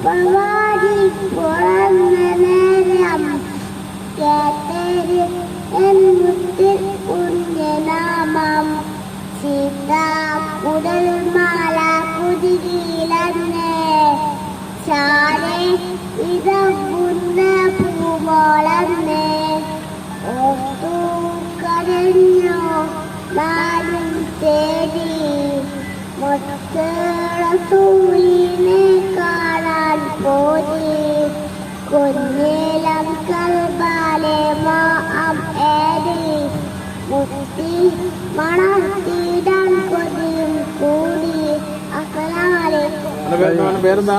പവാടി പുറന്ന നേരം കേട്ടേര് എൻ മുത്തിൽ കുഞ്ഞനാമം സീതാ കുടൽ മാല കുതികിലന്നെ ചാരെ ഇതകുന്ന പൂമോളന്നെ ഓർത്തു കരഞ്ഞോ നാലും തേടി റസൂലിനെ കാണാൻ പോയി കുഞ്ഞേലം കൽബാലെ മാം ഏടി മുത്തി മണത്തിടാൻ കൊതിയും കൂടി. അസ്സലാമു അലൈക്കും. പേരെന്താ?